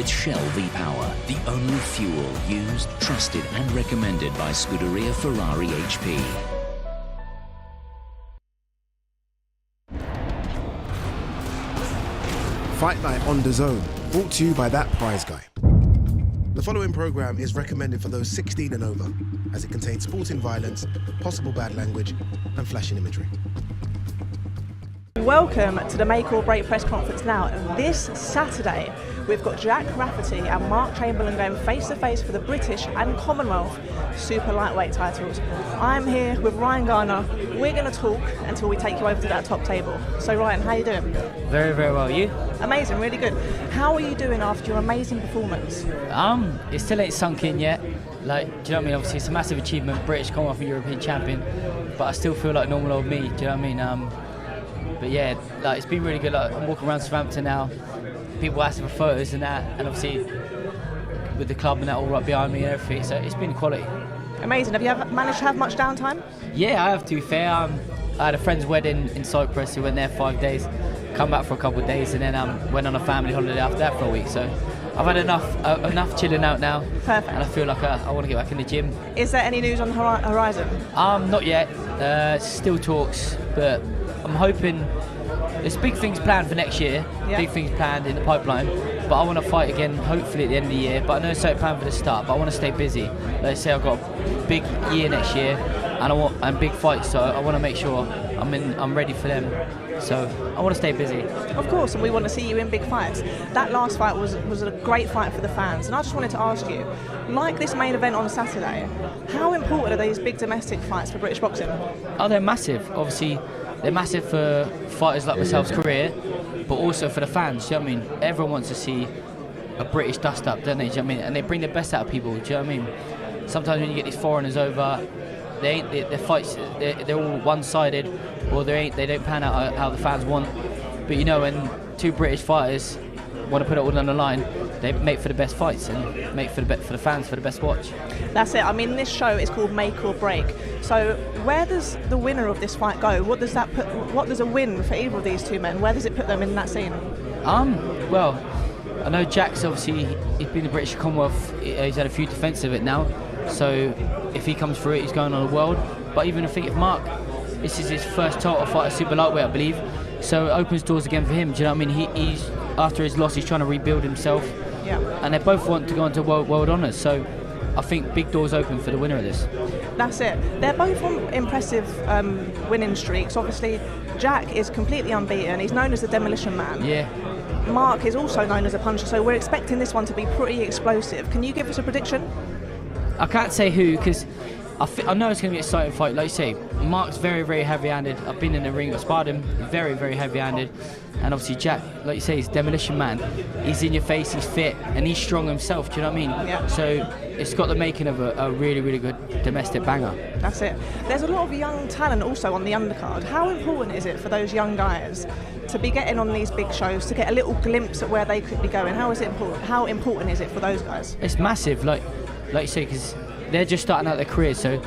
with Shell V-Power, the only fuel used, trusted and recommended by Scuderia Ferrari HP. Fight Night on DAZN, brought to you by That Prize Guy. The following programme is recommended for those 16 and over, as it contains sporting violence, possible bad language and flashing imagery. Welcome to the Make or Break press conference now. This Saturday, we've got Jack Rafferty and Mark Chamberlain going face to face for the British and Commonwealth super lightweight titles. I'm here with Ryan Garner. We're going to talk until we take you over to that top table. So Ryan, how are you doing? Very, very well. You? Amazing, really good. How are you doing after your amazing performance? It still ain't sunk in yet. Like, do you know what I mean? Obviously, it's a massive achievement, British, Commonwealth and European champion, but I still feel like normal old me. Do you know what I mean? But yeah, like, it's been really good. Like, I'm walking around Southampton now. People asking for photos and that, and obviously with the club and that all right behind me and everything. So it's been quality. Amazing. Have you managed to have much downtime? Yeah, I have, to be fair. I had a friend's wedding in Cyprus. We went there 5 days, come back for a couple of days, and then went on a family holiday after that for a week. So I've had enough chilling out now. Perfect. And I feel like I want to get back in the gym. Is there any news on the horizon? Not yet. Still talks, but I'm hoping there's big things planned for next year. Yeah. Big things planned in the pipeline. But I want to fight again, hopefully at the end of the year. But I know it's something planned for the start. But I want to stay busy. Let's say I've got a big year next year, and big fights. So I want to make sure I'm ready for them. So I want to stay busy. Of course, and we want to see you in big fights. That last fight was a great fight for the fans, and I just wanted to ask you, like this main event on Saturday, how important are these big domestic fights for British boxing? Oh, they're massive. Obviously, they're massive for fighters like myself's career, but also for the fans. Do you know what I mean? Everyone wants to see a British dust-up, don't they? Do you know what I mean? And they bring the best out of people. Do you know what I mean? Sometimes when you get these foreigners over, their fights, they're all one-sided, or they don't pan out how the fans want. But you know, when two British fighters want to put it all on the line, they make for the best fights and make for the fans for the best watch. That's it. I mean, this show is called Make or Break. So where does the winner of this fight go? What does a win for either of these two men? Where does it put them in that scene? Well, I know Jack's obviously, he's been the British Commonwealth. He's had a few defences of it now. So if he comes through it, he's going on the world. But even if Mark, this is his first title fight at super lightweight, I believe. So it opens doors again for him. Do you know what I mean? He's after his loss, he's trying to rebuild himself. Yeah. And they both want to go into world honours. So I think big doors open for the winner of this. That's it. They're both on impressive winning streaks. Obviously, Jack is completely unbeaten. He's known as the Demolition Man. Yeah. Mark is also known as a puncher. So we're expecting this one to be pretty explosive. Can you give us a prediction? I can't say who, because I know it's going to be an exciting fight. Like you say, Mark's very, very heavy-handed. I've been in the ring, I've sparred him, very, very heavy-handed. And obviously Jack, like you say, he's Demolition Man. He's in your face, he's fit, and he's strong himself, do you know what I mean? Yeah. So it's got the making of a really, really good domestic banger. That's it. There's a lot of young talent also on the undercard. How important is it for those young guys to be getting on these big shows, to get a little glimpse at where they could be going? How important is it for those guys? It's massive, like you say, because they're just starting out their careers. So,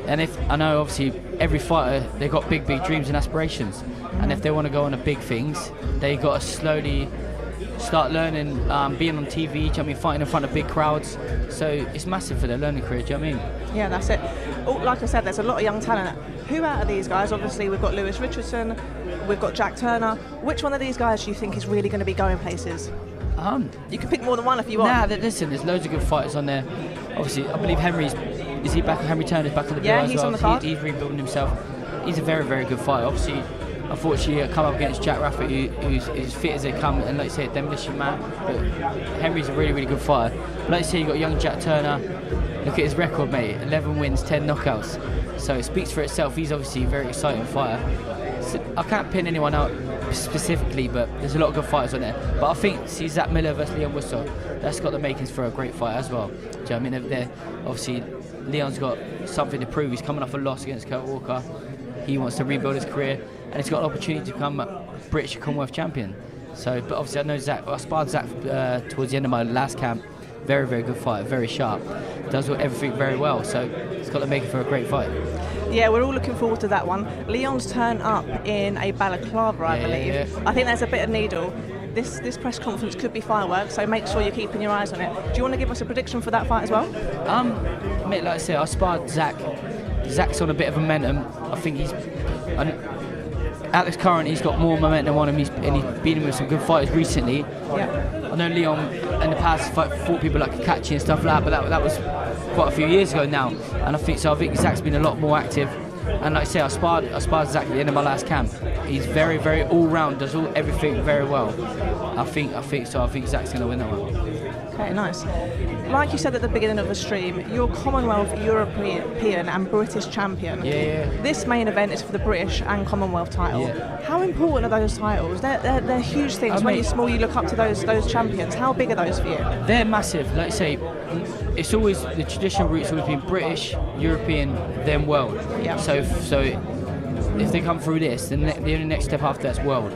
and if I know, obviously, every fighter, they've got big, big dreams and aspirations. And if they want to go on to big things, they got to slowly start learning, being on TV, I mean, fighting in front of big crowds. So it's massive for their learning career, do you know what I mean? Yeah, that's it. Like I said, there's a lot of young talent. Who out of these guys? Obviously, we've got Lewis Richardson, we've got Jack Turner. Which one of these guys do you think is really going to be going places? You can pick more than one if you want. Nah, listen, there's loads of good fighters on there. Obviously, I believe Henry Turner's back on the bill as well. He's on the card. He's rebuilding himself. He's a very, very good fighter. Obviously, unfortunately, come up against Jack Rafferty, who's as fit as they come, and like you say, a Demolition Man. But Henry's a really, really good fighter. But like you say, you've got young Jack Turner. Look at his record, mate. 11 wins, 10 knockouts. So it speaks for itself. He's obviously a very exciting fighter. So I can't pin anyone out specifically, but there's a lot of good fighters on there. But I think, see, Zach Miller versus Leon Whistle, that's got the makings for a great fight as well. Do you know what I mean? They're, obviously, Leon's got something to prove. He's coming off a loss against Kurt Walker. He wants to rebuild his career, and he's got an opportunity to become a British Commonwealth champion. So, but obviously I know Zach, I sparred Zach towards the end of my last camp. Very, very good fighter, very sharp. Does everything very well, so it's got the making for a great fight. Yeah, we're all looking forward to that one. Leon's turn up in a balaclava, I believe. Yeah. I think there's a bit of needle. this press conference could be fireworks, so make sure you're keeping your eyes on it. Do you want to give us a prediction for that fight as well? Mate, like I said, I sparred Zach. Zach's on a bit of momentum. I think at this current, he's got more momentum on him. He's been with some good fighters recently. Yeah. I know Leon in the past fought people like Kakachi and stuff like that, but that was quite a few years ago now. And I think Zach's been a lot more active. And like I say, I sparred Zach at the end of my last camp. He's very, very all-round, does everything very well. I think Zach's going to win that one. Okay, nice. Like you said at the beginning of the stream, you're Commonwealth, European and British champion. Yeah. This main event is for the British and Commonwealth title. Yeah. How important are those titles? They're huge things. When you're small, you look up to those champions. How big are those for you? They're massive. Like I say, it's always the traditional route's always been British, European, then world. Yeah. So if they come through this, then the only next step after that's world.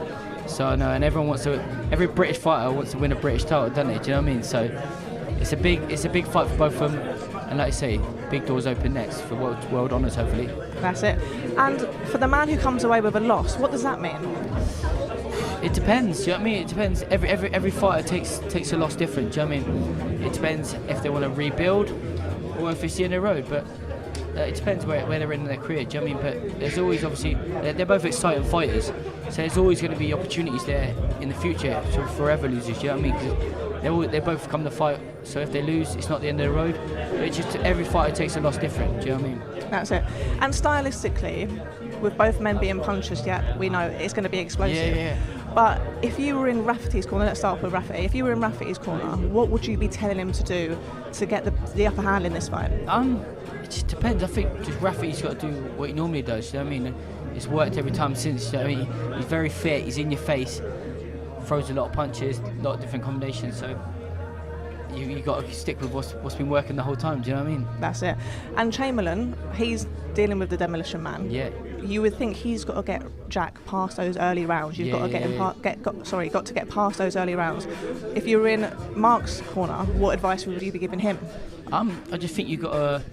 So no, and every British fighter wants to win a British title, doesn't they? Do you know what I mean? So it's a big fight for both of them, and like I say, big doors open next for world honours hopefully. That's it. And for the man who comes away with a loss, what does that mean? It depends. Do you know what I mean? It depends. Every fighter takes a loss different. Do you know what I mean? It depends if they want to rebuild or if it's the end of the road. But it depends where they're in their career. Do you know what I mean? But there's always obviously they're both exciting fighters, so there's always going to be opportunities there in the future for forever losers. Do you know what I mean? Because they both come to fight. So if they lose, it's not the end of the road. It's just every fighter takes a loss different. Do you know what I mean? That's it. And stylistically, with both men being punchers, we know it's going to be explosive. Yeah. But if you were in Rafferty's corner, let's start off with Rafferty. If you were in Rafferty's corner, what would you be telling him to do to get the upper hand in this fight? It just depends. I think just Rafferty's got to do what he normally does. You know what I mean? It's worked every time since. You know what I mean? He's very fit. He's in your face. Throws a lot of punches, a lot of different combinations. So you got to stick with what's been working the whole time. Do you know what I mean? That's it. And Chamberlain, he's dealing with the Demolition Man. Yeah. You would think he's got to get Jack past those early rounds. You've got to get past those early rounds. If you were in Mark's corner, what advice would you be giving him? I just think you've got to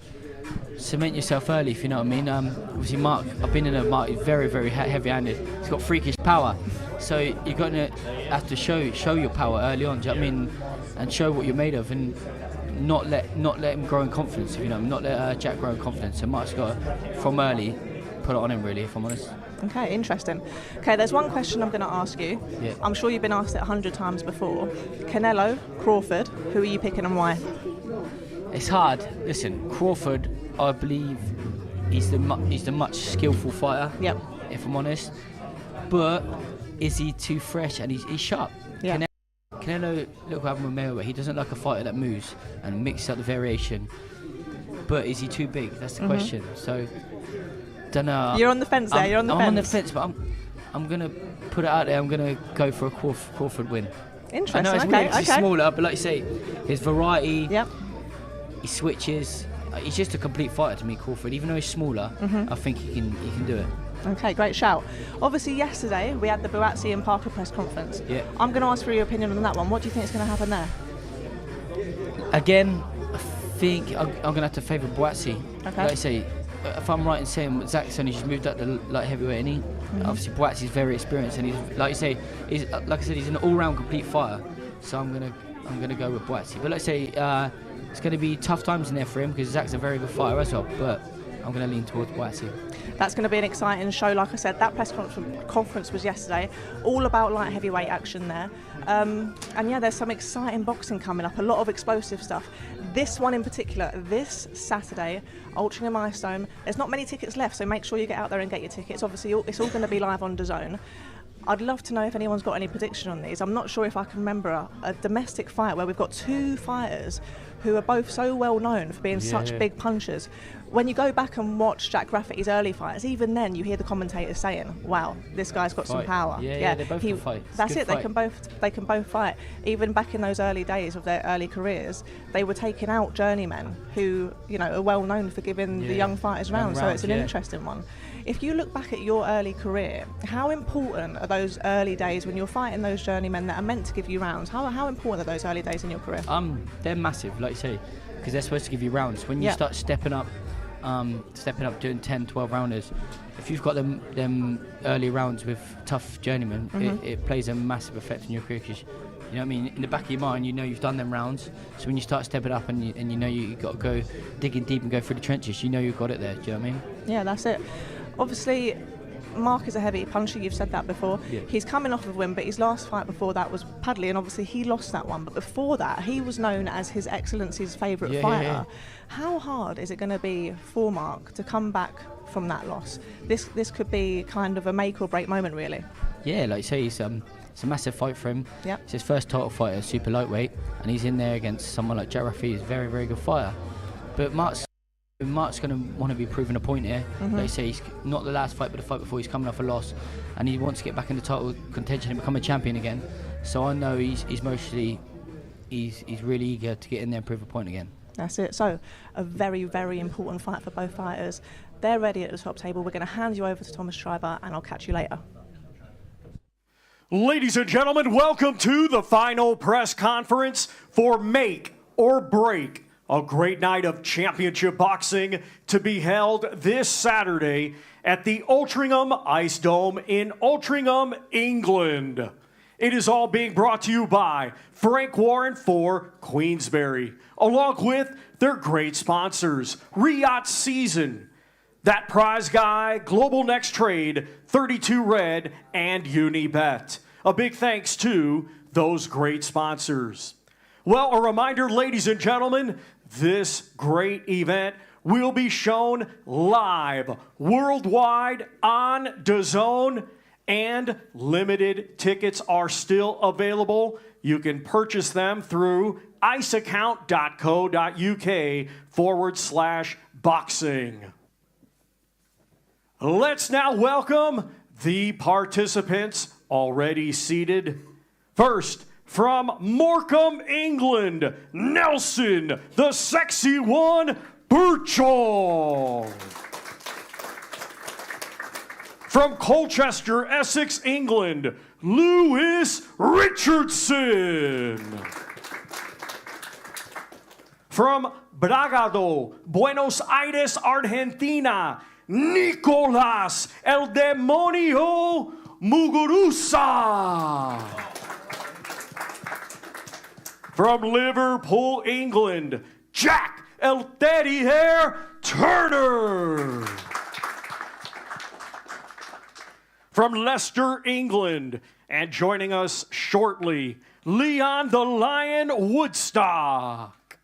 cement yourself early, if you know what I mean. Obviously Mark, I've been in a Mark, he's very, very heavy-handed. He's got freakish power, so you're going to have to show your power early on. Do you know what I mean? And show what you're made of, and not let him grow in confidence. If you know, not let Jack grow in confidence. So Mark's got to, from early, put it on him really, if I'm honest. Okay, interesting. Okay, there's one question I'm going to ask you. Yeah. I'm sure you've been asked it 100 times before. Canelo, Crawford, who are you picking and why? It's hard. Listen, Crawford, I believe he's the much skillful fighter. Yep. If I'm honest, but is he too fresh and he's sharp? Yeah. Canelo, look what happened with Mayweather. He doesn't like a fighter that moves and mixes up the variation. But is he too big? That's the question. So, don't know. You're on the fence there. I'm on the fence, but I'm gonna put it out there. I'm gonna go for a Crawford win. Interesting. I know it's weird 'cause he's smaller, but like you say, his variety. Yep. He switches. He's just a complete fighter to me, Crawford. Even though he's smaller, I think he can do it. Okay, great shout. Obviously, yesterday we had the Buatsi and Parker press conference. Yeah. I'm going to ask for your opinion on that one. What do you think is going to happen there? Again, I think I'm going to have to favour Buatsi. Okay. Like I say, if I'm right in saying Zach's only just moved up to light heavyweight, and obviously Buatsi's very experienced, and he's like you say, he's he's an all-round complete fighter. So I'm gonna go with Buatsi. But let's say it's going to be tough times in there for him because Zach's a very good fighter as well. But I'm going to lean towards Buatsi. That's going to be an exciting show. Like I said, that press conference was yesterday, all about light heavyweight action there. And yeah, there's some exciting boxing coming up, a lot of explosive stuff. This one in particular, this Saturday, Altrincham Milestone. There's not many tickets left, so make sure you get out there and get your tickets. Obviously, it's all going to be live on DAZN. I'd love to know if anyone's got any prediction on these. I'm not sure if I can remember a domestic fight where we've got two fighters who are both so well known for being such big punchers. When you go back and watch Jack Rafferty's early fights, even then you hear the commentators saying, "Wow, this guy's got some power." Yeah, they both can fight. That's it. They can both fight. Even back in those early days of their early careers, they were taking out journeymen who, are well known for giving the young fighters rounds. So it's an interesting one. If you look back at your early career, how important are those early days when you're fighting those journeymen that are meant to give you rounds? How important are those early days in your career? They're massive, like you say, because they're supposed to give you rounds. When you start stepping up stepping up, doing 10, 12 rounders. If you've got them early rounds with tough journeymen, it plays a massive effect on your career. Cause, you know what I mean? In the back of your mind, you know you've done them rounds. So when you start stepping up and you know you've got to go digging deep and go through the trenches, you know you've got it there. Do you know what I mean? Yeah, that's it. Obviously, Mark is a heavy puncher, you've said that before. Yeah. He's coming off of a win, but his last fight before that was Padley, and obviously he lost that one. But before that, he was known as His Excellency's favourite fighter. Yeah. How hard is it going to be for Mark to come back from that loss? This could be kind of a make or break moment, really. Yeah, like you say, it's a massive fight for him. Yep. It's his first title fight at super lightweight, and he's in there against someone like Jack Rafferty, who's a very, very good fighter. But Mark's going to want to be proving a point here. Like you say, he's not the last fight, but the fight before. He's coming off a loss, and he wants to get back in the title contention and become a champion again. So I know he's really eager to get in there and prove a point again. That's it. So a very, very important fight for both fighters. They're ready at the top table. We're going to hand you over to Thomas Schreiber, and I'll catch you later. Ladies and gentlemen, welcome to the final press conference for Make or Break, a great night of championship boxing to be held this Saturday at the Altrincham Ice Dome in Altrincham, England. It is all being brought to you by Frank Warren for Queensberry, along with their great sponsors, Riot Season, That Prize Guy, Global Next Trade, 32 Red, and Unibet. A big thanks to those great sponsors. Well, a reminder, ladies and gentlemen, this great event will be shown live worldwide on DAZN, and limited tickets are still available. You can purchase them through iceaccount.co.uk/boxing. Let's now welcome the participants already seated. First, from Morecambe, England, Nelson, the sexy one, Burchall. From Colchester, Essex, England, Lewis Richardson. From Bragado, Buenos Aires, Argentina, Nicolás El Demonio Muguruza. From Liverpool, England, Jack El Terrier Turner. From Leicester, England, and joining us shortly, Leon the Lion Woodstock.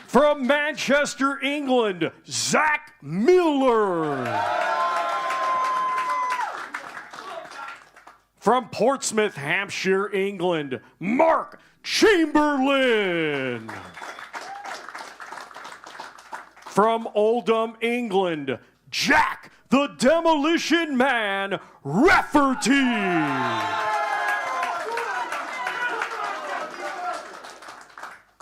From Manchester, England, Zach Miller. From Portsmouth, Hampshire, England, Mark Chamberlain. From Oldham, England, Jack the Demolition Man Rafferty.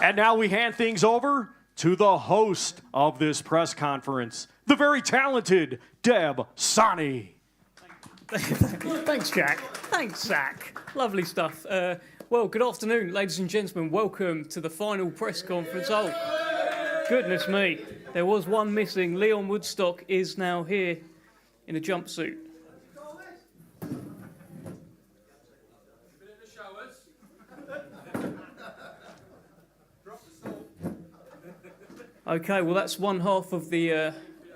And now we hand things over to the host of this press conference, the very talented Deb Sani. Thanks, Jack. Thanks, Zach. Lovely stuff. Well, good afternoon, ladies and gentlemen. Welcome to the final press conference. Oh, goodness me. There was one missing. Leon Woodstock is now here in a jumpsuit. Okay, well, that's one half of the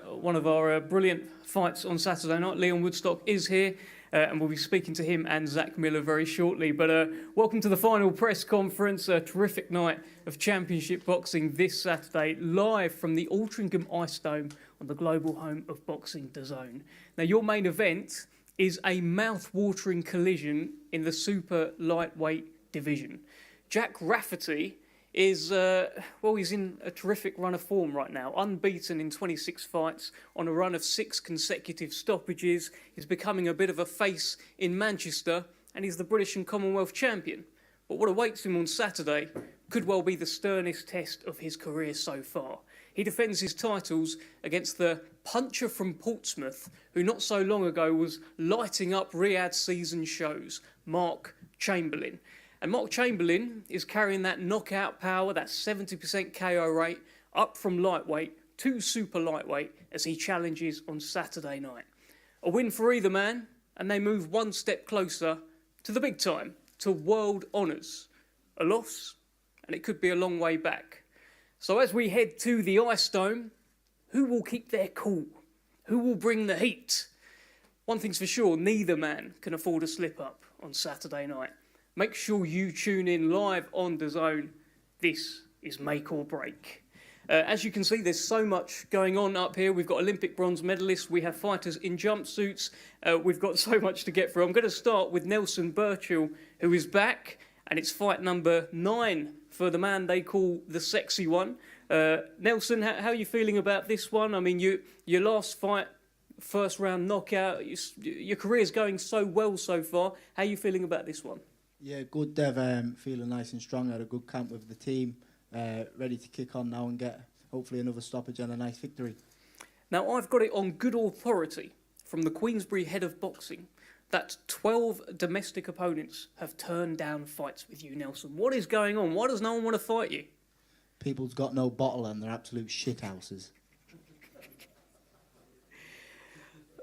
one of our brilliant fights on Saturday night. Leon Woodstock is here, and we'll be speaking to him and Zach Miller very shortly. But welcome to the final press conference. A terrific night of championship boxing this Saturday, live from the Altrincham Ice Dome on the global home of boxing, DAZN. Now, your main event is a mouth-watering collision in the super lightweight division. Jack Rafferty is, he's in a terrific run of form right now. Unbeaten in 26 fights, on a run of 6 consecutive stoppages. He's becoming a bit of a face in Manchester, and he's the British and Commonwealth champion. But what awaits him on Saturday could well be the sternest test of his career so far. He defends his titles against the puncher from Portsmouth, who not so long ago was lighting up Riyadh season shows, Mark Chamberlain. And Mark Chamberlain is carrying that knockout power, that 70% KO rate, up from lightweight to super lightweight as he challenges on Saturday night. A win for either man, and they move one step closer to the big time, to world honours. A loss, and it could be a long way back. So as we head to the Ice Dome, who will keep their cool? Who will bring the heat? One thing's for sure, neither man can afford a slip-up on Saturday night. Make sure you tune in live on DAZN. This is Make or Break. As you can see, there's so much going on up here. We've got Olympic bronze medalists. We have fighters in jumpsuits. We've got so much to get through. I'm going to start with Nelson Burchill, who is back, and it's fight number 9 for the man they call the sexy one. Nelson, how are you feeling about this one? I mean, your last fight, first round knockout, your career's going so well so far. How are you feeling about this one? Yeah, good, Dev. Feeling nice and strong. Had a good camp with the team. Ready to kick on now and get hopefully another stoppage and a nice victory. Now, I've got it on good authority from the Queensbury head of boxing that 12 domestic opponents have turned down fights with you, Nelson. What is going on? Why does no one want to fight you? People's got no bottle and they're absolute shithouses.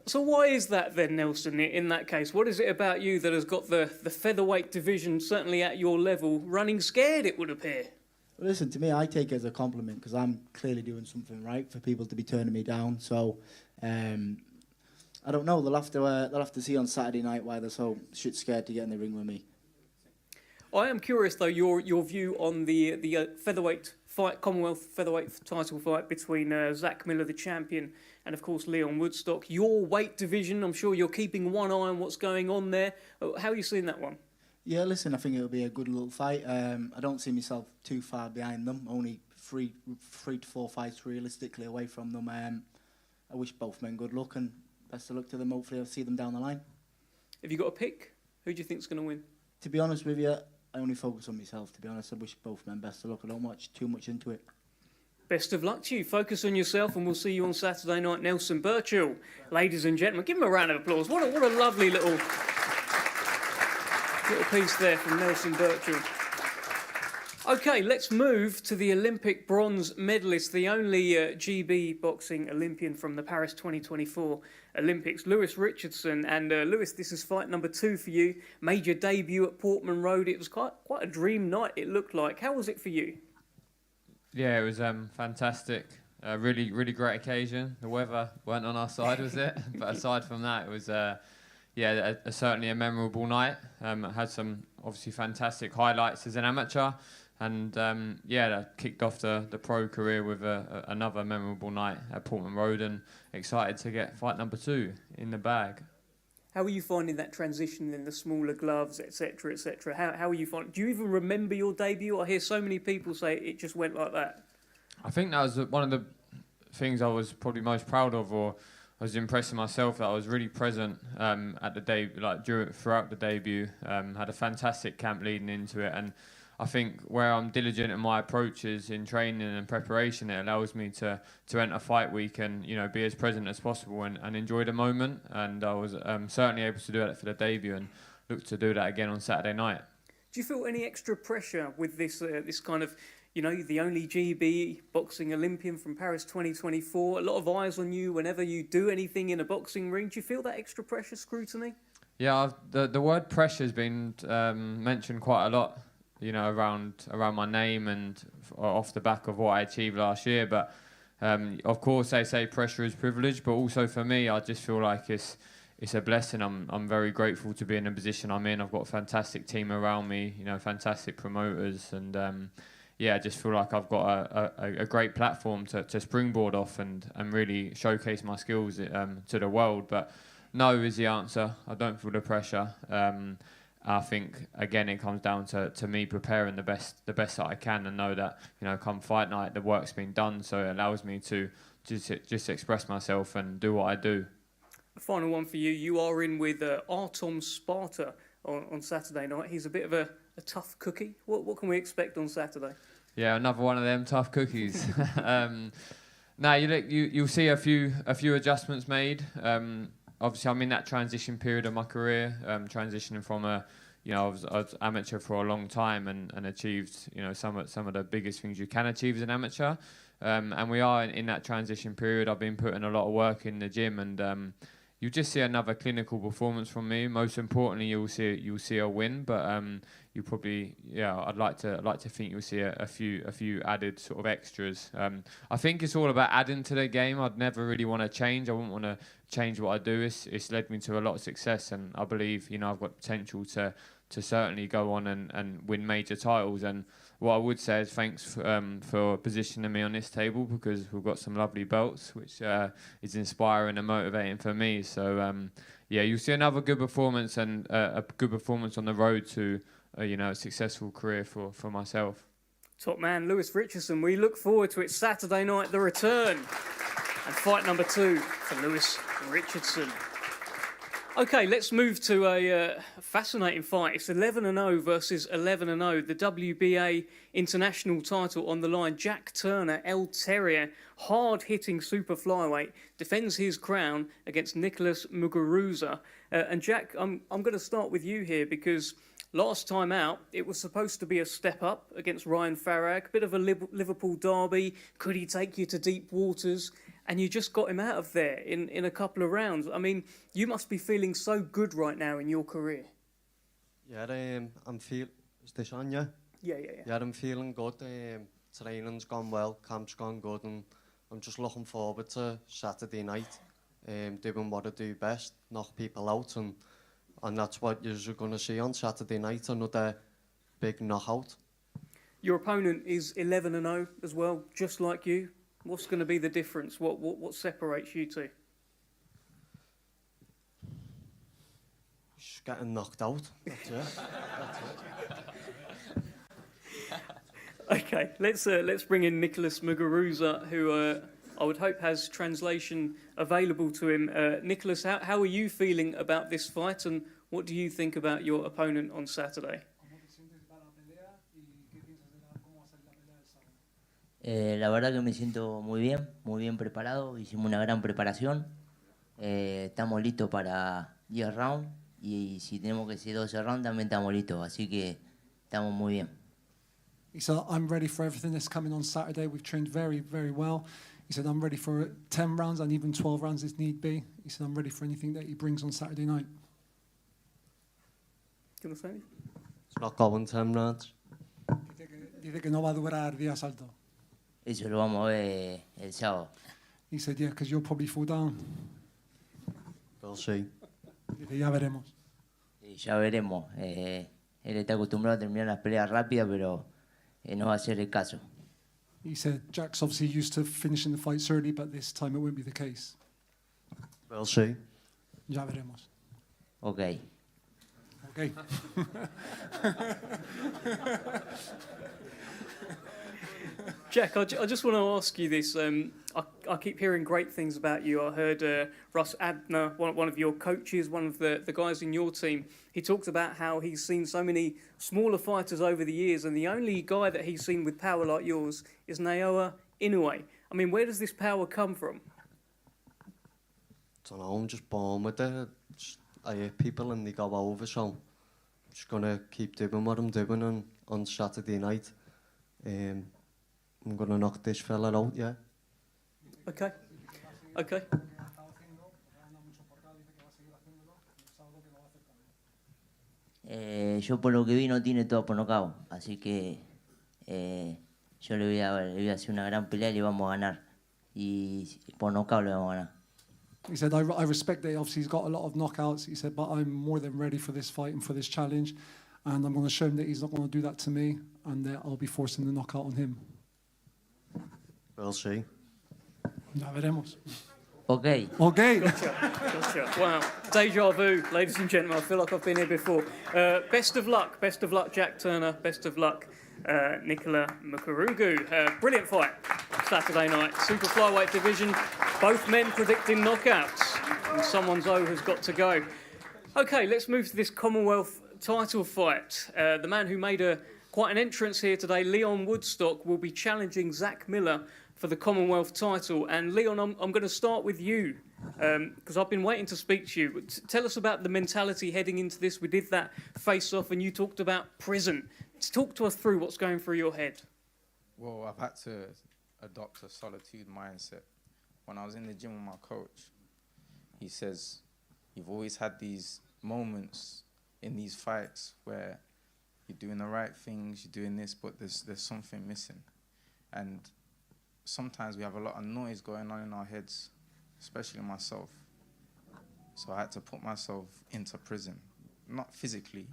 So why is that then, Nelson, in that case? What is it about you that has got the featherweight division, certainly at your level, running scared, it would appear? Well, listen, to me, I take it as a compliment because I'm clearly doing something right for people to be turning me down. So, I don't know. They'll have to see on Saturday night why they're so shit scared to get in the ring with me. I am curious, though, your view on the featherweight fight, Commonwealth featherweight title fight between Zach Miller, the champion, and, of course, Leon Woodstock. Your weight division, I'm sure you're keeping one eye on what's going on there. How are you seeing that one? Yeah, listen, I think it'll be a good little fight. I don't see myself too far behind them. Only three to four fights realistically away from them. I wish both men good luck and best of luck to them. Hopefully I'll see them down the line. Have you got a pick? Who do you think's going to win? To be honest with you, I only focus on myself. To be honest, I wish both men best of luck. I don't watch too much into it. Best of luck to you. Focus on yourself, and we'll see you on Saturday night. Nelson Burchill, ladies and gentlemen, give him a round of applause. What a lovely little piece there from Nelson Burchill. Okay, let's move to the Olympic bronze medalist, the only GB boxing Olympian from the Paris 2024 Olympics, Lewis Richardson. And Lewis, this is fight number 2 for you. Made your debut at Portman Road. It was quite a dream night, it looked like. How was it for you? Yeah, it was fantastic. Really great occasion. The weather weren't on our side, was it? But aside from that, it was certainly a memorable night. Had some obviously fantastic highlights as an amateur, and that kicked off the pro career with another memorable night at Portman Road, and excited to get fight number 2 in the bag. How are you finding that transition in the smaller gloves, etc., etc.? How are you finding? Do you even remember your debut? I hear so many people say it just went like that. I think that was one of the things I was probably most proud of, or I was impressing myself that I was really present at the debut, throughout the debut. Had a fantastic camp leading into it, and I think where I'm diligent in my approaches in training and preparation, it allows me to enter fight week and be as present as possible and enjoy the moment. And I was certainly able to do that for the debut, and look to do that again on Saturday night. Do you feel any extra pressure with this kind of, the only GB boxing Olympian from Paris 2024? A lot of eyes on you whenever you do anything in a boxing ring. Do you feel that extra pressure, scrutiny? Yeah, the word pressure has been mentioned quite a lot. Around my name and off the back of what I achieved last year. But of course, they say pressure is privilege, but also for me, I just feel like it's a blessing. I'm very grateful to be in the position I'm in. I've got a fantastic team around me, fantastic promoters, and I just feel like I've got a great platform to springboard off and really showcase my skills to the world. But no is the answer. I don't feel the pressure. I think again it comes down to me preparing the best that I can, and know that come fight night the work's been done, so it allows me to just express myself and do what I do. A final one for you. You are in with Artom Sparta on Saturday night. He's a bit of a tough cookie. What can we expect on Saturday? Yeah, another one of them tough cookies. You'll see a few adjustments made. Obviously, I'm in that transition period of my career, transitioning from a you know, I was amateur for a long time and achieved, you know, some of the biggest things you can achieve as an amateur. And we are in that transition period. I've been putting a lot of work in the gym, and you just see another clinical performance from me. Most importantly, you'll see a win, but you probably, I'd like to think you'll see a few added sort of extras. I think it's all about adding to the game. I'd never really want to change. I wouldn't want to change what I do. It's led me to a lot of success, and I believe, you know, I've got potential to certainly go on and win major titles. And what I would say is thanks for positioning me on this table, because we've got some lovely belts, which is inspiring and motivating for me. So you'll see another good performance, and a good performance on the road to a successful career for myself. Top man, Lewis Richardson. We look forward to it Saturday night, the return. And fight number 2 for Lewis Richardson. Okay, let's move to a fascinating fight. It's 11-0 versus 11-0. The WBA international title on the line. Jack Turner, El Terrier, hard-hitting super flyweight, defends his crown against Nicholas Muguruza. And Jack, I'm going to start with you here, because last time out, it was supposed to be a step up against Ryan Farag, bit of a Liverpool derby. Could he take you to deep waters? And you just got him out of there in a couple of rounds. I mean, you must be feeling so good right now in your career. Yeah, I'm feeling... Is this on, yeah? Yeah. Yeah, I'm feeling good. Training's gone well, camp's gone good, and I'm just looking forward to Saturday night, doing what I do best, knock people out, and that's what you're going to see on Saturday night, another big knockout. Your opponent is 11-0 as well, just like you. What's going to be the difference? What separates you two? Just getting knocked out. That's it. Okay, let's bring in Nicholas Muguruza, who I would hope has translation available to him. Nicholas, how are you feeling about this fight, and what do you think about your opponent on Saturday? La verdad que me siento muy bien preparado, hicimos una gran preparación, estamos listos para 10 rounds y si tenemos que ser 12 rounds también estamos listos, así que estamos muy bien. He said, I'm ready for everything that's coming on Saturday. We've trained very, very well. He said, I'm ready for 10 rounds and even 12 rounds if need be. He said, I'm ready for anything that he brings on Saturday night. Do you want to say? It's not going 10 rounds. Dice que no va a durar 10 asaltos. Eso lo vamos a ver el sábado. He said, yeah, because you'll probably fall down. We'll see. Dice, ya veremos. Y ya veremos. Él está acostumbrado a terminar las peleas rápidas, pero no va a ser el caso. He said, Jack's obviously used to finishing the fights early, but this time it won't be the case. We'll see. Ya veremos. Okay. Okay. Jack, I just want to ask you this. I keep hearing great things about you. I heard Russ Abner, one of your coaches, one of the guys in your team, he talked about how he's seen so many smaller fighters over the years, and the only guy that he's seen with power like yours is Naoya Inoue. I mean, where does this power come from? I don't know, I'm just born with it. I hit people and they go over, so I'm just going to keep doing what I'm doing on Saturday night. I'm going to knock this fella out, yeah. Okay. Yo por lo que vi no tiene todo por nocaut, así que yo le voy a hacer una gran pelea y le vamos a ganar. Y por nocaut le vamos a ganar. He said, I respect that obviously he's got a lot of knockouts. He said, but I'm more than ready for this fight and for this challenge. And I'm going to show him that he's not going to do that to me and that I'll be forcing the knockout on him. We'll see. Ya veremos. Okay. Gotcha. Wow. Deja vu, ladies and gentlemen. I feel like I've been here before. Best of luck, Jack Turner. Best of luck, Nicola Muguruza. Brilliant fight Saturday night. Super flyweight division. Both men predicting knockouts. And someone's O has got to go. Okay, let's move to this Commonwealth title fight. The man who made quite an entrance here today, Leon Woodstock, will be challenging Zach Miller for the Commonwealth title. And Leon, I'm going to start with you because I've been waiting to speak to you. Tell us about the mentality heading into this. We did that face-off and you talked about prison. Talk to us through what's going through your head. Well, I've had to adopt a solitude mindset. When I was in the gym with my coach, he says, you've always had these moments in these fights where you're doing the right things, you're doing this, but there's something missing. And sometimes we have a lot of noise going on in our heads, especially myself. So I had to put myself into prison. Not physically,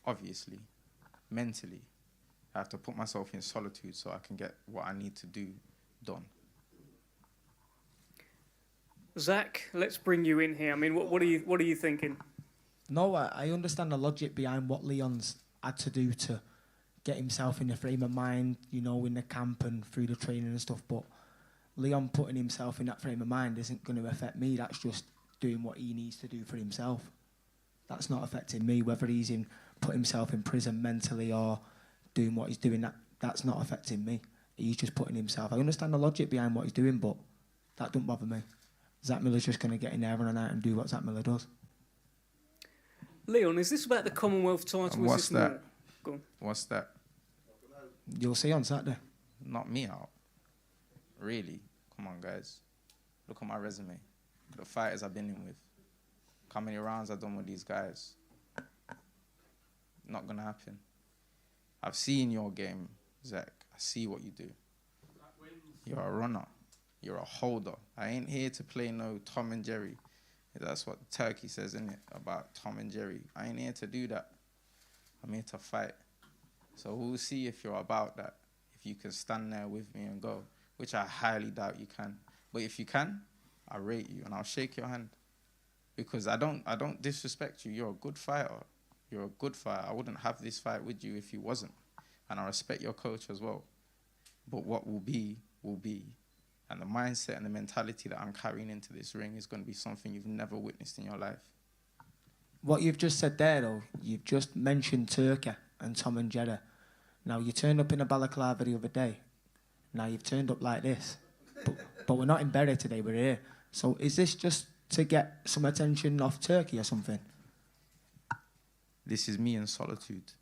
obviously, mentally. I have to put myself in solitude so I can get what I need to do done. Zach, let's bring you in here. I mean, what are you thinking? No, I understand the logic behind what Leon's had to do to get himself in the frame of mind, you know, in the camp and through the training and stuff. But Leon putting himself in that frame of mind isn't going to affect me. That's just doing what he needs to do for himself. That's not affecting me, whether he's put himself in prison mentally or doing what he's doing. That's not affecting me. He's just putting himself. I understand the logic behind what he's doing, but that don't bother me. Zach Miller's just going to get in there on a night and do what Zach Miller does. Leon, is this about the Commonwealth title? What's that? More? Go on. What's that? You'll see on Saturday. Not me out. Really? Come on, guys. Look at my resume. The fighters I've been in with. How many rounds I've done with these guys. Not going to happen. I've seen your game, Zach. I see what you do. You're a runner. You're a holder. I ain't here to play no Tom and Jerry. That's what Turkey says, isn't it, about Tom and Jerry. I ain't here to do that. I'm here to fight. So we'll see if you're about that, if you can stand there with me and go, which I highly doubt you can. But if you can, I rate you and I'll shake your hand. Because I don't disrespect you. You're a good fighter. You're a good fighter. I wouldn't have this fight with you if you wasn't. And I respect your coach as well. But what will be, will be. And the mindset and the mentality that I'm carrying into this ring is going to be something you've never witnessed in your life. What you've just said there, though, you've just mentioned Turkey and Tom and Jerry. Now, you turned up in a balaclava the other day. Now, you've turned up like this. But we're not in Bury today, we're here. So is this just to get some attention off Turkey or something? This is me in solitude.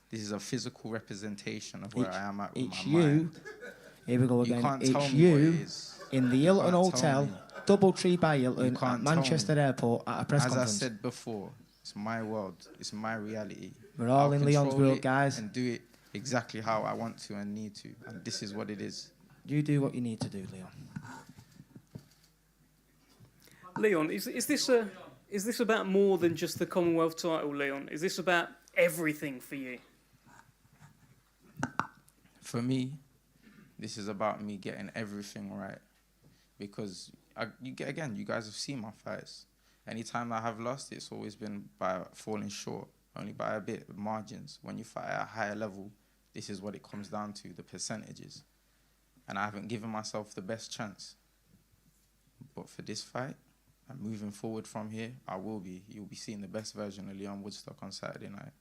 This is a physical representation of where I am at with It's my you. mind. Here we go again. You can't It's tell me you what it is. in the Hilton Can't tell Hotel, me. Doubletree by Hilton, You at can't tell Manchester me. Airport at a press As conference. I said before, it's my world. It's my reality. We're all I'll in Leon's control world, it guys. And do it exactly how I want to and need to. And this is what it is. You do what you need to do, Leon. Leon, is this about more than just the Commonwealth title, Leon? Is this about everything for you? For me, this is about me getting everything right. Because, you guys have seen my fights. Anytime I have lost, it's always been by falling short, only by a bit, margins. When you fight at a higher level, this is what it comes down to, the percentages. And I haven't given myself the best chance. But for this fight, and moving forward from here, I will be. You'll be seeing the best version of Leon Woodstock on Saturday night.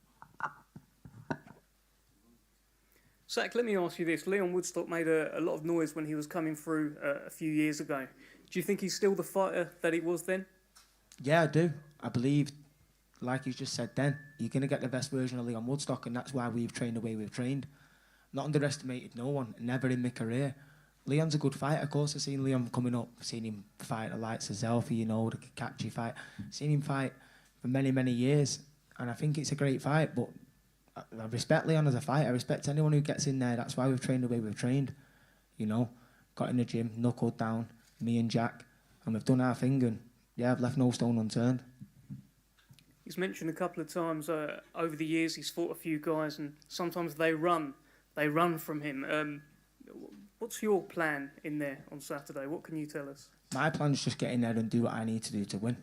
Zach, let me ask you this. Leon Woodstock made a lot of noise when he was coming through a few years ago. Do you think he's still the fighter that he was then? Yeah, I do. I believe, like you just said then, you're going to get the best version of Leon Woodstock, and that's why we've trained the way we've trained. Not underestimated no one, never in my career. Leon's a good fighter. Of course, I've seen Leon coming up, seen him fight the likes of Zelfi, you know, the catchy fight. Seen him fight for many, many years, and I think it's a great fight, but I respect Leon as a fighter. I respect anyone who gets in there. That's why we've trained the way we've trained. You know, got in the gym, knuckled down, me and Jack, and we've done our thing, and yeah, I've left no stone unturned. He's mentioned a couple of times over the years he's fought a few guys, and sometimes they run from him. What's your plan in there on Saturday? What can you tell us? My plan's just get in there and do what I need to do to win.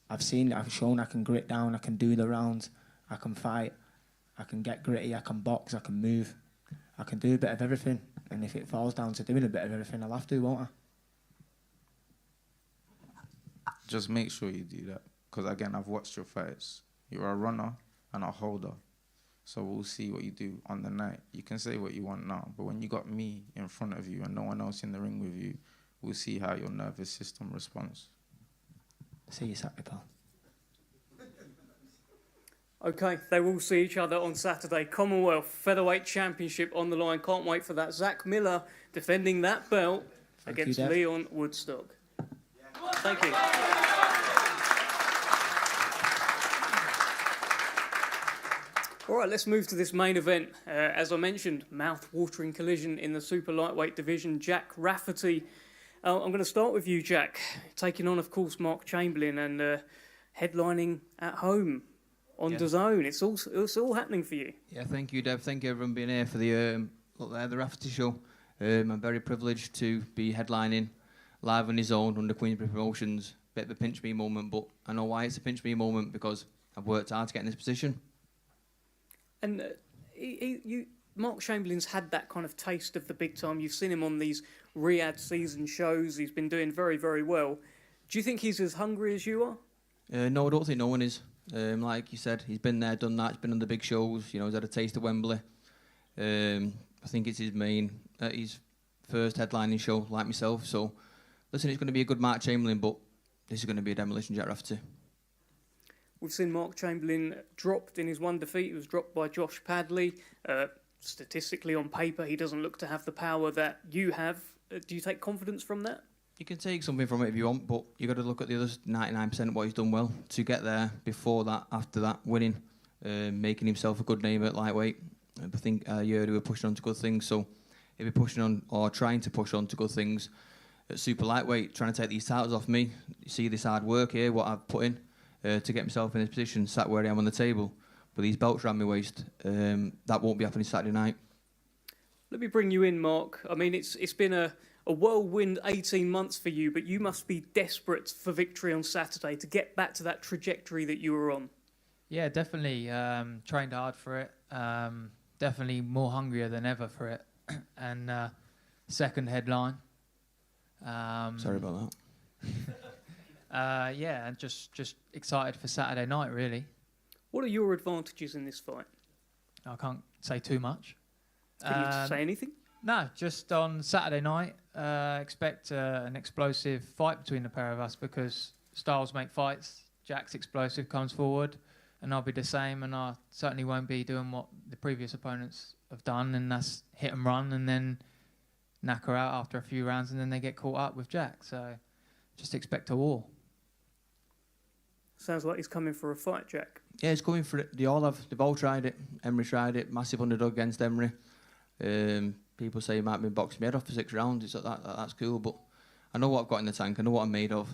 I've shown I can grit down, I can do the rounds, I can fight, I can get gritty, I can box, I can move, I can do a bit of everything. And if it falls down to doing a bit of everything, I'll have to, won't I? Just make sure you do that. Because again, I've watched your fights. You're a runner and a holder. So we'll see what you do on the night. You can say what you want now, but when you got me in front of you and no one else in the ring with you, we'll see how your nervous system responds. See you Saturday, pal. Okay, they will see each other on Saturday. Commonwealth Featherweight Championship on the line. Can't wait for that. Zach Miller defending that belt against Dev. Leon Woodstock. Thank you. All right, let's move to this main event. As I mentioned, mouth-watering collision in the super lightweight division. Jack Rafferty. I'm going to start with you, Jack. Taking on, of course, Mark Chamberlain and headlining at home on DAZN. It's all happening for you. Yeah, thank you, Dev. Thank you, everyone, being here for the the Rafferty show. I'm very privileged to be headlining live on his own under Queensberry Promotions. Bit of a pinch me moment, but I know why it's a pinch me moment, because I've worked hard to get in this position. And Mark Chamberlain's had that kind of taste of the big time. You've seen him on these Riyadh season shows. He's been doing very, very well. Do you think he's as hungry as you are? No, I don't think no one is. Like you said, he's been there, done that. He's been on the big shows. You know, he's had a taste of Wembley. I think it's his first headlining show, like myself. So, listen, it's going to be a good Mark Chamberlain, but this is going to be a demolition Jack Rafferty. We've seen Mark Chamberlain dropped in his one defeat. He was dropped by Josh Padley. Statistically, on paper, he doesn't look to have the power that you have. Do you take confidence from that? You can take something from it if you want, but you've got to look at the other 99% of what he's done well to get there before that, after that, winning, making himself a good name at lightweight. I think Yuri were pushing on to good things, so he'll be pushing on, or trying to push on to good things at super lightweight, trying to take these titles off me. You see this hard work here, what I've put in to get myself in this position, sat where I am on the table. But these belts around my waist, that won't be happening Saturday night. Let me bring you in, Mark. I mean, it's been a whirlwind 18 months for you, but you must be desperate for victory on Saturday to get back to that trajectory that you were on. Yeah, definitely. Trained hard for it. Definitely more hungrier than ever for it. And second headline. Sorry about that. Yeah, and just excited for Saturday night, really. What are your advantages in this fight? I can't say too much. Can you say anything? No, just on Saturday night, expect an explosive fight between the pair of us, because styles make fights. Jack's explosive, comes forward, and I'll be the same, and I certainly won't be doing what the previous opponents have done, and that's hit and run and then knock her out after a few rounds, and then they get caught up with Jack. So just expect a war. Sounds like he's coming for a fight, Jack. Yeah, he's coming for it. They all have. They've all tried it. Emery tried it. Massive underdog against Emery. People say he might be boxing me head off for 6 rounds. It's like that's cool, but I know what I've got in the tank. I know what I'm made of.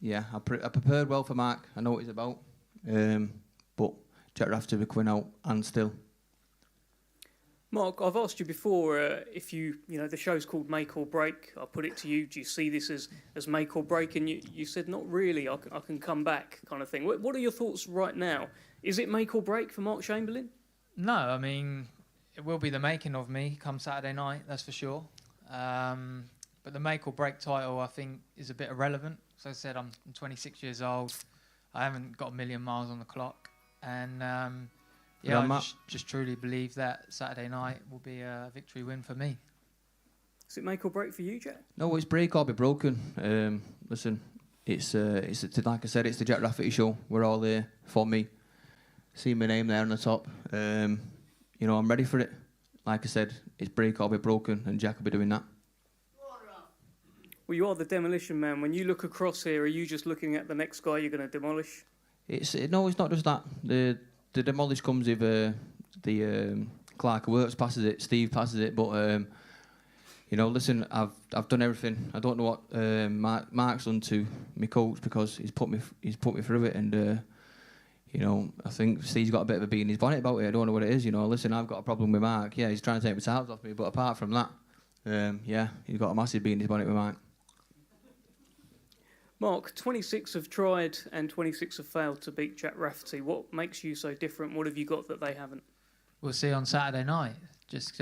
Yeah, I prepared well for Mark. I know what he's about. But Jack Rafferty will win out and still. Mark, I've asked you before if you know, the show's called Make or Break. I'll put it to you. Do you see this as make or break? And you said, not really. I can come back, kind of thing. What are your thoughts right now? Is it make or break for Mark Chamberlain? No, I mean, it will be the making of me come Saturday night, that's for sure. But the make or break title, I think, is a bit irrelevant. As I said, I'm 26 years old. I haven't got a million miles on the clock. And yeah, I just truly believe that Saturday night will be a victory win for me. Is it make or break for you, Jack? No, it's break or be broken. Listen, it's like I said, it's the Jack Rafferty show. We're all there for me. See my name there on the top. You know, I'm ready for it. Like I said, it's break or be broken, and Jack will be doing that. Well, you are the demolition man. When you look across here, are you just looking at the next guy you're going to demolish? No, it's not just that. The demolish comes if the Clark Works passes it, Steve passes it, but you know, listen, I've done everything. I don't know what Mark's done to my coach, because he's put me through it, and you know, I think Steve's got a bit of a bee in his bonnet about it. I don't know what it is. You know, listen, I've got a problem with Mark. Yeah, he's trying to take my titles off me, but apart from that, yeah, he's got a massive bee in his bonnet with Mark. Mark, 26 have tried and 26 have failed to beat Jack Rafferty. What makes you so different? What have you got that they haven't? We'll see on Saturday night. Just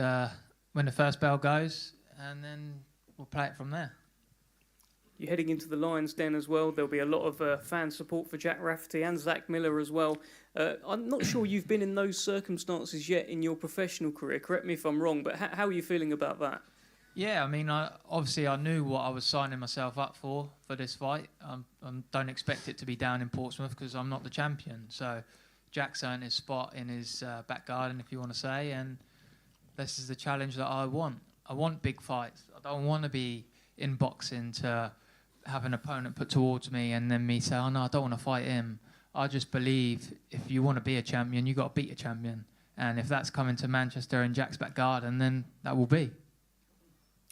when the first bell goes, and then we'll play it from there. You're heading into the Lions Den as well. There'll be a lot of fan support for Jack Rafferty and Zach Miller as well. I'm not sure you've been in those circumstances yet in your professional career. Correct me if I'm wrong, but how are you feeling about that? Yeah, I mean, obviously I knew what I was signing myself up for this fight. I don't expect it to be down in Portsmouth because I'm not the champion. So Jack's earned his spot in his back garden, if you want to say, and this is the challenge that I want. I want big fights. I don't want to be in boxing to have an opponent put towards me and then me say, oh no, I don't want to fight him. I just believe if you want to be a champion, you got to beat a champion. And if that's coming to Manchester in Jack's back garden, then that will be.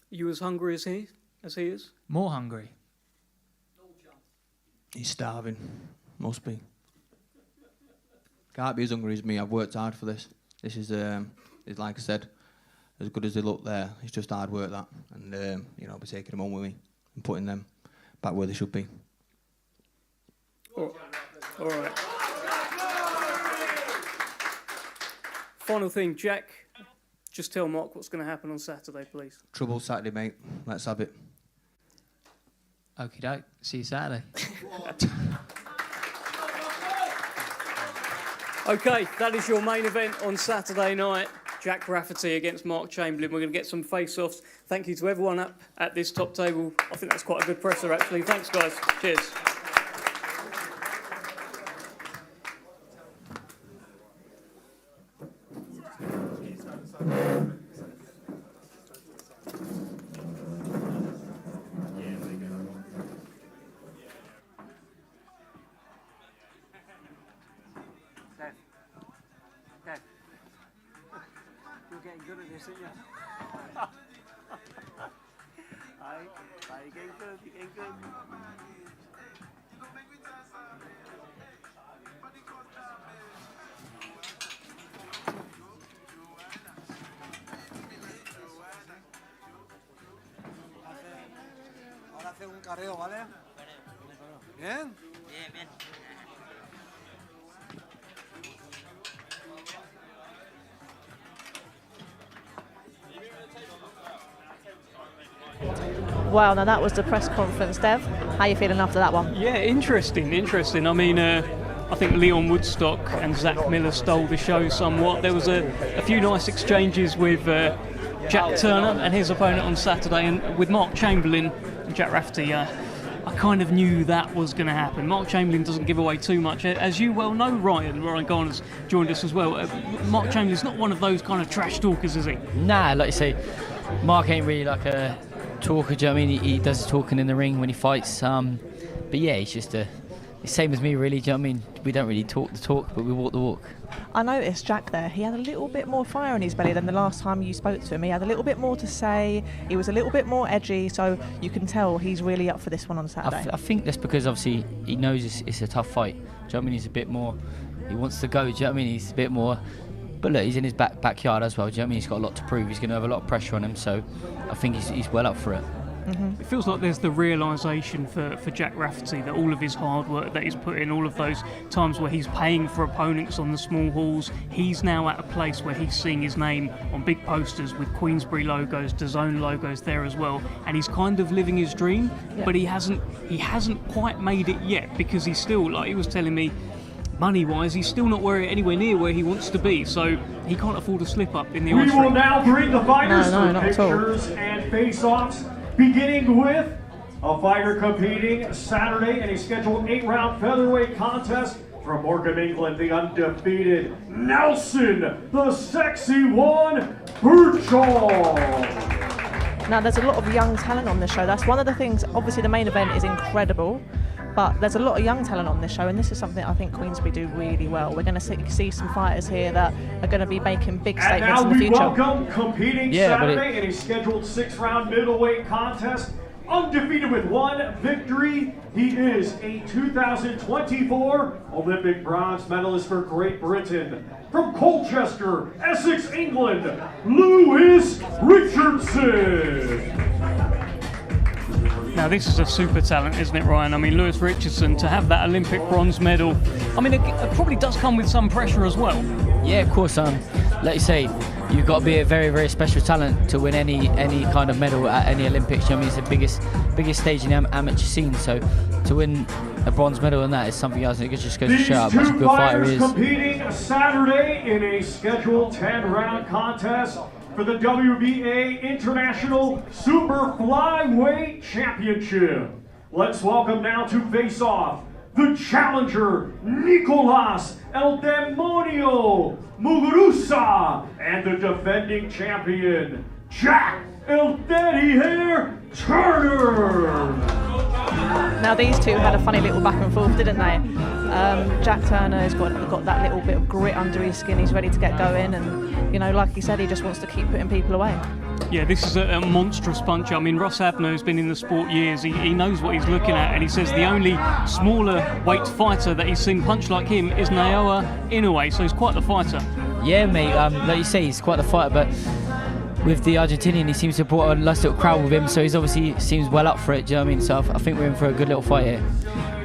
You as hungry as he is? More hungry. He's starving. Must be. Can't be as hungry as me. I've worked hard for this. This is like I said, as good as they look there. It's just hard work, that. And, you know, I'll be taking them home with me and putting them back where they should be. All right. Final thing, Jack. Just tell Mark what's going to happen on Saturday, please. Trouble Saturday, mate. Let's have it. Okie doke. See you Saturday. Okay, that is your main event on Saturday night. Jack Rafferty against Mark Chamberlain. We're going to get some face-offs. Thank you to everyone up at this top table. I think that's quite a good presser, actually. Thanks, guys. Cheers. You're getting good at this, aren't you? You're getting good, you're getting good. Ahora hace un careo, ¿vale? ¿Bien? Bien, bien. Wow, now that was the press conference, Dev. How are you feeling after that one? Yeah, interesting. I mean, I think Leon Woodstock and Zach Miller stole the show somewhat. There was a few nice exchanges with Jack Turner and his opponent on Saturday, and with Mark Chamberlain and Jack Rafferty. I kind of knew that was going to happen. Mark Chamberlain doesn't give away too much. As you well know, Ryan Garner's joined us as well. Mark Chamberlain's not one of those kind of trash talkers, is he? Nah, like you say, Mark ain't really like a talker, do you know what I mean? He does talking in the ring when he fights. But yeah, he's just the same as me, really. Do you know what I mean? We don't really talk the talk, but we walk the walk. I noticed Jack there. He had a little bit more fire in his belly than the last time you spoke to him. He had a little bit more to say. He was a little bit more edgy, so you can tell he's really up for this one on Saturday. I think that's because obviously he knows it's a tough fight. Do you know what I mean? He's a bit more. He wants to go. Do you know what I mean? He's a bit more. But look, he's in his backyard as well. Do you know what I mean? He's got a lot to prove. He's going to have a lot of pressure on him, so I think he's well up for it. It feels like there's the realisation for Jack Rafferty that all of his hard work that he's put in, all of those times where he's paying for opponents on the small halls, he's now at a place where he's seeing his name on big posters with Queensberry logos, DAZN logos there as well, and he's kind of living his dream, but he hasn't quite made it yet, because he's still, like he was telling me, money-wise, he's still not anywhere near where he wants to be, so he can't afford a slip-up in the We ice will ring. now bring the fighters No, for not at all. pictures and face-offs, beginning with a fighter competing Saturday in a scheduled 8-round featherweight contest from Morecambe, England, the undefeated Nelson, the sexy one, Burchall. Now, there's a lot of young talent on this show. That's one of the things. Obviously, the main event is incredible, but there's a lot of young talent on this show, and this is something I think Queensberry do really well. We're going to see some fighters here that are going to be making big statements in the future. And now we welcome competing Saturday in a scheduled 6-round middleweight contest. Undefeated with one victory, he is a 2024 Olympic bronze medalist for Great Britain. From Colchester, Essex, England, Lewis Richardson. Now this is a super talent, isn't it, Ryan? I mean, Lewis Richardson, to have that Olympic bronze medal, I mean, it probably does come with some pressure as well. Yeah, of course. Like you say, you've got to be a very, very special talent to win any kind of medal at any Olympics. I mean, it's the biggest stage in the amateur scene. So to win a bronze medal in that is something else. It just goes to show how much a good fighter is. Competing Saturday in a scheduled 10-round contest for the WBA International Super Flyweight Championship. Let's welcome now to face off the challenger, Nicolas El Demonio Muguruza, and the defending champion, Jack El Daddy Hair Turner. Now these two had a funny little back and forth, didn't they? Jack Turner has got that little bit of grit under his skin. He's ready to get going, and you know, like he said, he just wants to keep putting people away. Yeah, this is a monstrous puncher. I mean, Ross Abner has been in the sport years. He knows what he's looking at, and he says the only smaller weight fighter that he's seen punch like him is Naoya Inoue, so he's quite the fighter. Yeah, mate, like you say, he's quite the fighter, but with the Argentinian, he seems to have brought a nice little crowd with him, so he's obviously seems well up for it, do you know what I mean? So I think we're in for a good little fight here.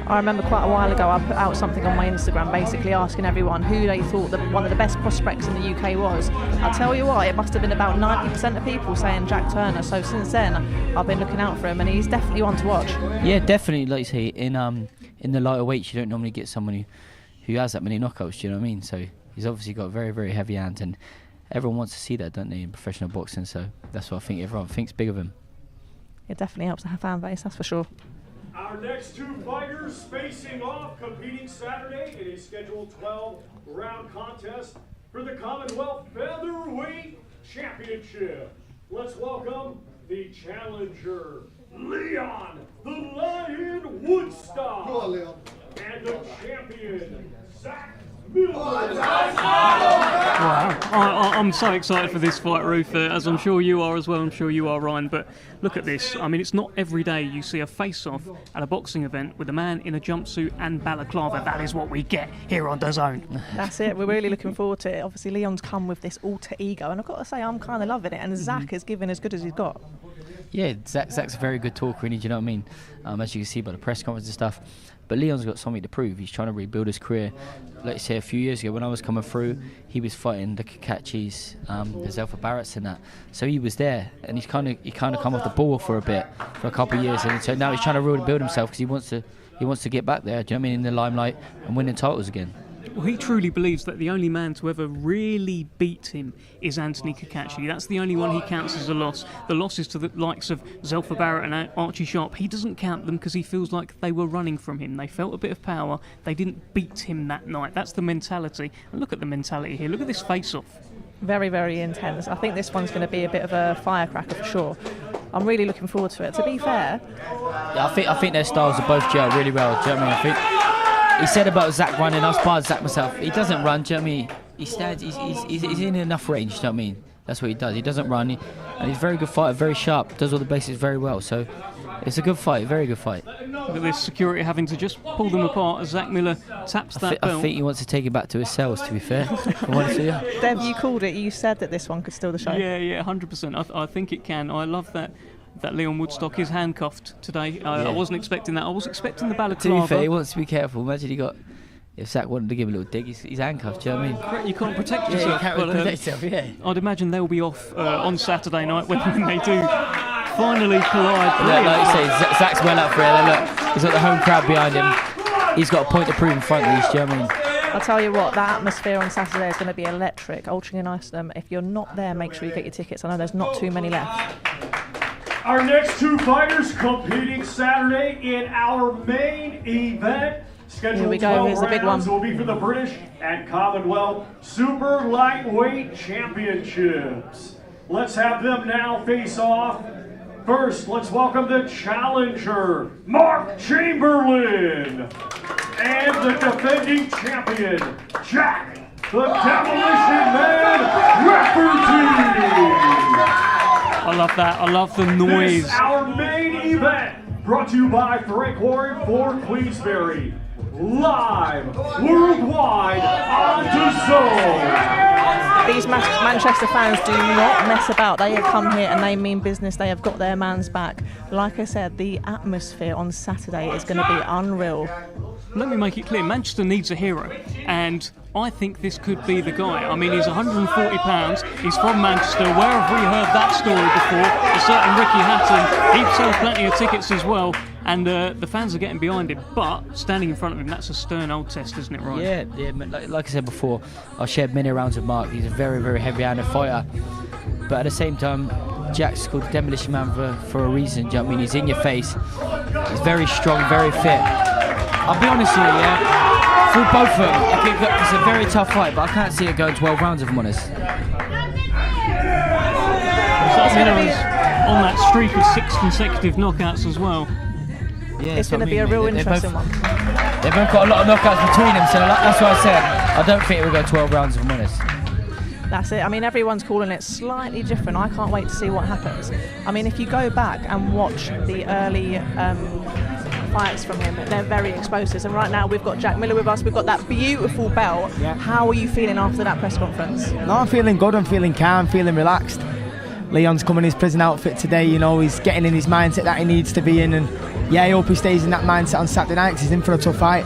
I remember quite a while ago I put out something on my Instagram basically asking everyone who they thought one of the best prospects in the UK was. I'll tell you what, it must have been about 90% of people saying Jack Turner, so since then I've been looking out for him, and he's definitely one to watch. Yeah, definitely, like you say, in the lighter weights you don't normally get someone who has that many knockouts, do you know what I mean? So he's obviously got very, very heavy hands, and everyone wants to see that, don't they, in professional boxing, so that's what I think everyone thinks big of him. It definitely helps the fan base, that's for sure. Our next two fighters facing off, competing Saturday in a scheduled 12-round contest for the Commonwealth Featherweight Championship. Let's welcome the challenger, Leon the Lion Woodstock, and the champion, Zach Miller. Wow, I'm so excited for this fight, Ruth, as I'm sure you are as well. I'm sure you are, Ryan, but look at this. I mean, it's not every day you see a face-off at a boxing event with a man in a jumpsuit and balaclava. That is what we get here on DAZN. That's it, we're really looking forward to it. Obviously Leon's come with this alter ego, and I've got to say I'm kind of loving it, and Zach is giving as good as he's got. Yeah, Zach's a very good talker, really, do you know what I mean? As you can see by the press conference and stuff. But Leon's got something to prove. He's trying to rebuild his career. Let's say a few years ago when I was coming through, he was fighting the Kakachis, the Zelfa Barretts and that. So he was there, and he kind of come off the ball for a bit, for a couple of years, and so now he's trying to really build himself because he wants to get back there. Do you know what I mean? In the limelight and winning titles again. Well, he truly believes that the only man to ever really beat him is Anthony Kakachi. That's the only one he counts as a loss. The losses to the likes of Zelfa Barrett and Archie Sharp, he doesn't count them because he feels like they were running from him. They felt a bit of power. They didn't beat him that night. That's the mentality. And look at the mentality here. Look at this face-off. Very, very intense. I think this one's going to be a bit of a firecracker for sure. I'm really looking forward to it. To be fair, yeah, I think their styles are both gel really well. Do you know what I mean? I think he said about Zach running. I sparred Zach myself. He doesn't run. Do you know what I mean? He stands. He's in enough range. Do you know what I mean? That's what he does. He doesn't run, and he's a very good fighter, very sharp. Does all the basics very well. So it's a good fight, very good fight. Look at this security having to just pull them apart as Zach Miller taps that belt. I think he wants to take it back to his cells, to be fair. Dev, you called it. You said that this one could steal the show. Yeah, 100%. I think it can. I love that Leon Woodstock is handcuffed today. I wasn't expecting that. I was expecting the balaclava. To be fair, he wants to be careful. Imagine if Zach wanted to give him a little dig, he's handcuffed, do you know what I mean? Correct, you can't protect yourself. Yeah, you can't protect yourself, yeah. I'd imagine they'll be off on Saturday night when they do finally collide. Look, like you say, Zach's well up for it. Look, he's got the home crowd behind him. He's got a point to prove in front of these, do you know what I mean? I'll tell you what, that atmosphere on Saturday is going to be electric. Altrincham Iceland, if you're not there, make sure you get your tickets. I know there's not too many left. Our next two fighters competing Saturday in our main event. Scheduled 12 rounds will be for the British and Commonwealth Super Lightweight Championships. Let's have them now face off. First, let's welcome the challenger, Mark Chamberlain, and the defending champion, Jack the Demolition Man Rafferty. I love that. I love the noise. This is our main event, brought to you by Frank Warren for Queensberry. Live worldwide on DAZN. These Manchester fans do not mess about. They have come here and they mean business. They have got their man's back. Like I said, the atmosphere on Saturday is going to be unreal. Let me make it clear, Manchester needs a hero, and I think this could be the guy. I mean, he's 140 pounds, he's from Manchester. Where have we heard that story before? A certain Ricky Hatton, he sold plenty of tickets as well, and the fans are getting behind him, but standing in front of him, that's a stern old test, isn't it, Ryan? Yeah, like I said before, I shared many rounds with Mark. He's a very, very heavy-handed fighter. but at the same time, Jack's called the Demolition Man for a reason. Do you know what I mean? He's in your face. He's very strong, very fit. I'll be honest with you, yeah. For both of them, it's a very tough fight, but I can't see it going 12 rounds, if I'm honest. Miller's on that streak of 6 consecutive knockouts as well. Yeah, It's going to be a real interesting one. They've both got a lot of knockouts between them, so that's why I said I don't think it will go 12 rounds, if I'm honest. That's it. I mean, everyone's calling it slightly different. I can't wait to see what happens. I mean, if you go back and watch the early fights from him, they're very explosive. And right now we've got Jack Miller with us. We've got that beautiful belt. Yeah. How are you feeling after that press conference? No, I'm feeling good. I'm feeling calm, feeling relaxed. Leon's come in his prison outfit today. You know, he's getting in his mindset that he needs to be in. And yeah, I hope he stays in that mindset on Saturday night because he's in for a tough fight.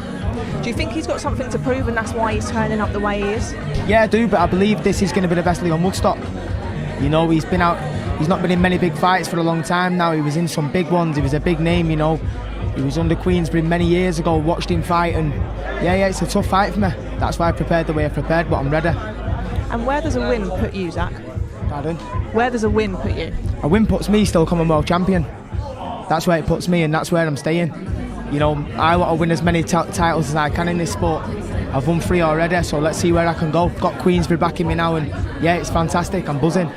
Do you think he's got something to prove and that's why he's turning up the way he is? Yeah, I do, but I believe this is going to be the best Leon Woodstock. You know, he's not been in many big fights for a long time now. He was in some big ones. He was a big name, you know. He was under Queensbury many years ago, watched him fight, and yeah, it's a tough fight for me. That's why I prepared the way I prepared, but I'm ready. And where does a win put you, Zach? Pardon? Where does a win put you? A win puts me still Commonwealth champion. That's where it puts me, and that's where I'm staying. You know, I want to win as many titles as I can in this sport. I've won 3 already, so let's see where I can go. Got Queensbury backing me now, and yeah, it's fantastic. I'm buzzing.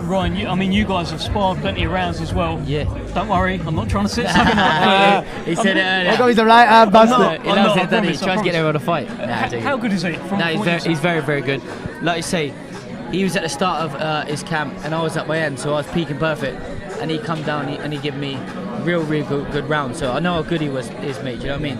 Ryan, you guys have sparred plenty of rounds as well. Yeah. Don't worry, I'm not trying to set something up. He said it earlier. He's a right hand bastard. He loves it, doesn't he? He tries to get everyone to fight. How good is he? He's very, very good. Like you say, he was at the start of his camp, and I was at my end, so I was peaking perfect. And he come down and he gave me real good round. So I know how good he is, mate. Do you know what I mean?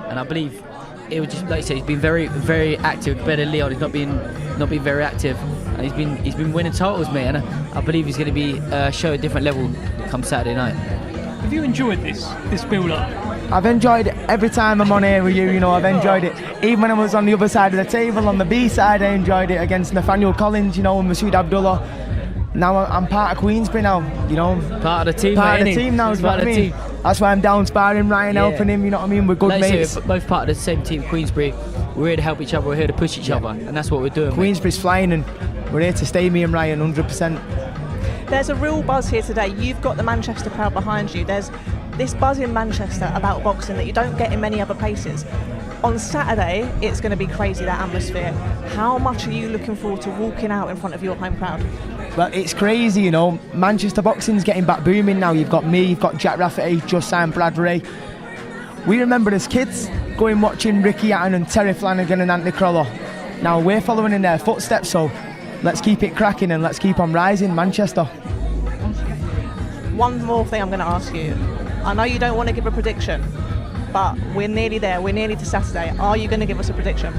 And I believe it was just like you say, he's been very, very active. Better than Leon. He's not been very active, and he's been winning titles, mate. And I believe he's going to be show a different level come Saturday night. Have you enjoyed this build up? I've enjoyed it every time I'm on here with you. You know, I've enjoyed it. Even when I was on the other side of the table, on the B side, I enjoyed it against Nathaniel Collins. You know, and Masood Abdullah. Now I'm part of Queensbury now, you know. Part of the team, Part of the team now, is what I mean. That's why I'm down sparring Ryan, helping him, you know what I mean? We're good mates. We're both part of the same team, Queensbury. We're here to help each other, we're here to push each other, and that's what we're doing. Queensbury's flying, and we're here to stay, me and Ryan, 100%. There's a real buzz here today. You've got the Manchester crowd behind you. There's this buzz in Manchester about boxing that you don't get in many other places. On Saturday, it's going to be crazy, that atmosphere. How much are you looking forward to walking out in front of your home crowd? Well, it's crazy, you know. Manchester boxing's getting back booming now. You've got me, you've got Jack Rafferty, just signed Brad Ray. We remember as kids going watching Ricky Hatton and Terry Flanagan and Anthony Crowler. Now we're following in their footsteps, so let's keep it cracking and let's keep on rising, Manchester. One more thing I'm going to ask you. I know you don't want to give a prediction, but we're nearly there. We're nearly to Saturday. Are you going to give us a prediction?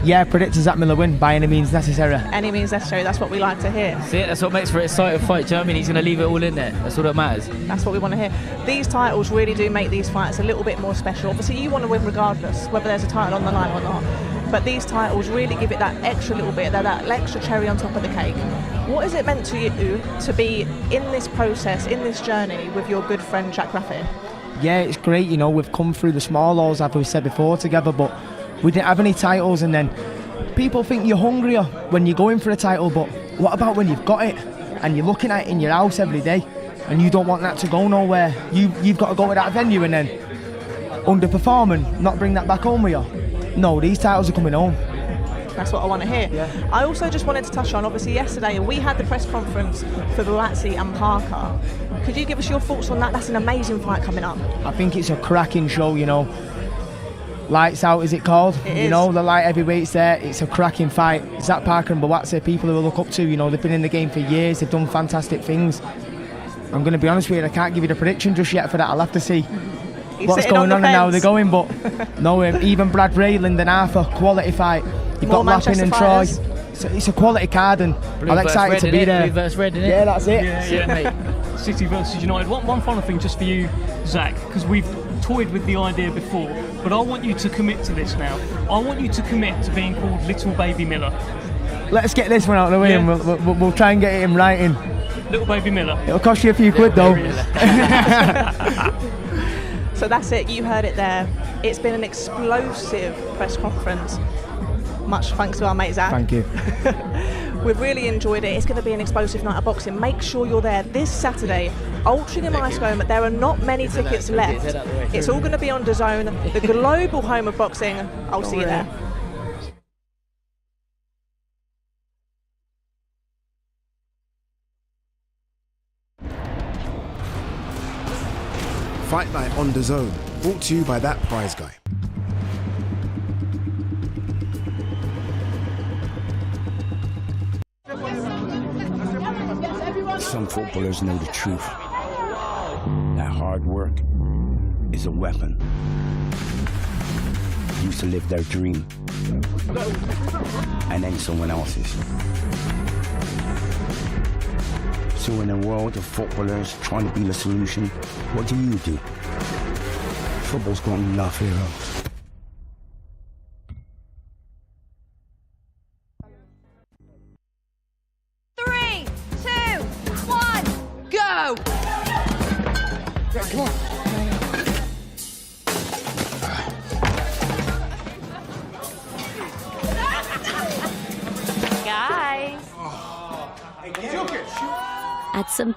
Yeah, predict a Zach Miller win by any means necessary. Any means necessary, that's what we like to hear. See, that's what makes for an exciting fight, do you know what I mean? He's going to leave it all in there, that's all that matters. That's what we want to hear. These titles really do make these fights a little bit more special. Obviously you want to win regardless, whether there's a title on the line or not. But these titles really give it that extra little bit, that extra cherry on top of the cake. What has it meant to you to be in this process, in this journey with your good friend Jack Rafferty? Yeah, it's great, you know, we've come through the small halls, as we said before, together, but we didn't have any titles, and then people think you're hungrier when you're going for a title, but what about when you've got it and you're looking at it in your house every day and you don't want that to go nowhere? You've got to go to that venue and then underperform and not bring that back home with you. No, these titles are coming home. That's what I want to hear. Yeah. I also just wanted to touch on, obviously yesterday we had the press conference for Buatsi and Parker. Could you give us your thoughts on that? That's an amazing fight coming up. I think it's a cracking show, you know. Lights out, is it called? It you is. know, the light heavyweights there. It's a cracking fight. Zach Parker and Buatsi, people who I look up to, you know, they've been in the game for years. They've done fantastic things. I'm going to be honest with you, I can't give you the prediction just yet for that. I'll have to see what's going on and how they're going. But no, even Brad Ray, Lyndon Arthur, quality fight. You've More got Lappin and Troy. fighters. It's a quality card, and I'm excited to be there. Blue versus red, innit? Yeah, that's it. Yeah, mate. City versus United. One final thing just for you, Zach, because we've toyed with the idea before, but I want you to commit to this now. I want you to commit to being called Little Baby Miller. Let's get this one out of the way, and we'll try and get it in writing. Little Baby Miller. It'll cost you a few quid though. So that's it, you heard it there. It's been an explosive press conference. Much thanks to our mate Zach. Thank you. We've really enjoyed it. It's going to be an explosive night of boxing. Make sure you're there this Saturday. Altrincham Icecombe. There are not many tickets left. It's all going to be on DAZN, the global home of boxing. I'll see you there. Fight Night on DAZN, brought to you by that prize guy. Some footballers know the truth. That hard work is a weapon. Used to live their dream, and then someone else's. So in a world of footballers trying to be the solution, what do? Football's got enough heroes. Come on. Guys. At some